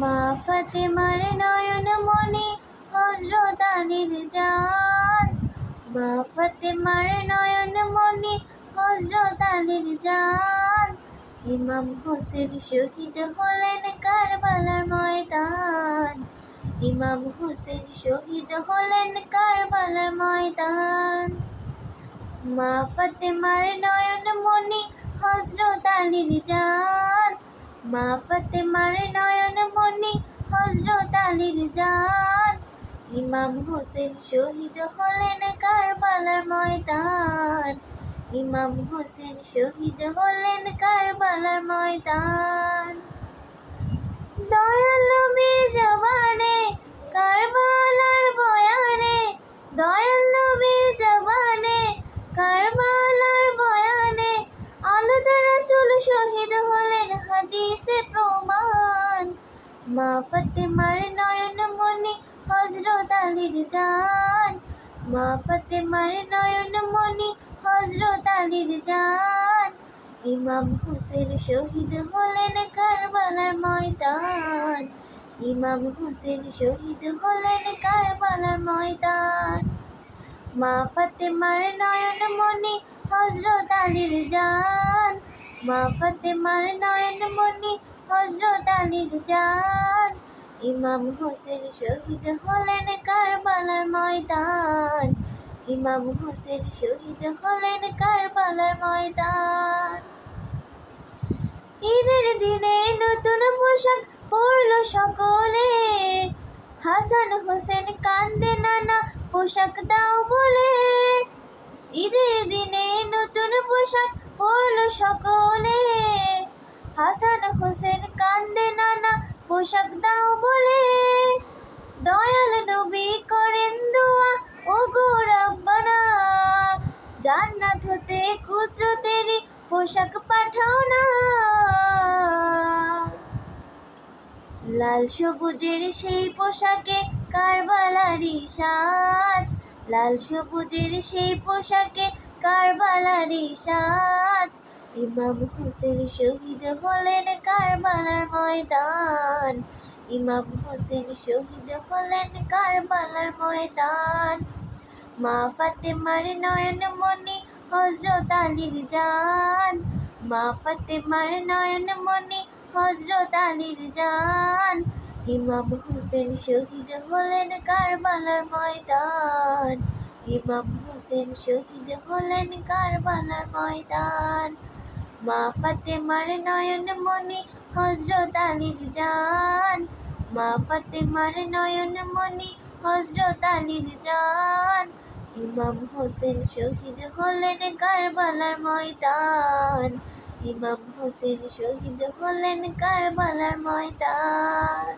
মা ফাতেমার নয়ন মনি হযরত আলীর জান। মা ফাতেমার নয়ন মনি হযরত আলীর জান। ইমাম হোসেন শহীদ হলেন কারবালার ময়দান। ইমাম হোসেন শহীদ হলেন কারবালার ময়দান। মা ফাতেমার নয়ন মনি হযরত আলীর জান। মা ফাতেমার নয়ন মনি হযরত আলীর জান। ইমাম হোসেন শহীদ হলেন কারবালার ময়দান। ইমাম হোসেন শহীদ হলেন কারবালার ময়দান। দয়াল নবীর জবানে কারবালার বয়ানে, দয়াল নবীর জবানে কারবালার বয়ানে আলাদা রাসূল শহীদ হলেন হাদিসে প্রমাণ। মা ফাতেমার নয়ন মনি হযরত আলীর জান। মা ফাতেমার নয়ন মনি হযরত আলীর জান। ইমাম হোসেন শহীদ হলেন কারবালার ময়দান। ইমাম হোসেন শহীদ হলেন কারবালার ময়দান। মা ফাতেমার নয়ন মনি হযরত আলীর জান। মা ফাতেমার নয়ন মনি হযরত আলীর জান। ইমাম হোসেন শহীদ হলেন কারবালার ময়দান। ইমাম হোসেন শহীদ হলেন কারবালার ময়দান। ঈদের দিনে নতুন পোশাক পরল সকলে, হাসান হোসেন কান্দে নানা পোশাক দাও বলে। ঈদের দিনে নতুন পোশাক পরল সকলে, হাসান হোসেন কান্দে নানা পোশাক দাও বলে। দয়াল নবী করেন দোয়া ওগো রব্বানা, জান্নাত হতে কুদরতেরই পোশাক পাঠাও না। লাল সবুজের সেই পোশাকে কারবালারই সাজ। লাল সবুজের সেই পোশাকে কারবালারই সাজ। ইমাম হোসেন শহীদ হলেন কারবালার ময়দান। ইমাম হোসেন শহীদ হলেন কারবালার ময়দান। মা ফাতেমার নয়ন মনি হযরত আলীর জান। মা ফাতেমার নয়ন মনি হযরত আলীর জান। ইমাম হোসেন শহীদ হলেন কারবালার ময়দান। ইমাম হোসেন শহীদ হলেন কারবালার ময়দান। মা ফাতেমার নয়ন মনি হযরত আলীর জান। মা ফাতেমার নয়ন মনি হযরত আলীর জান। ইমাম হোসেন শহীদ হলেন কারবালার ময়দান। ইমাম হোসেন শহীদ হলেন কারবালার ময়দান।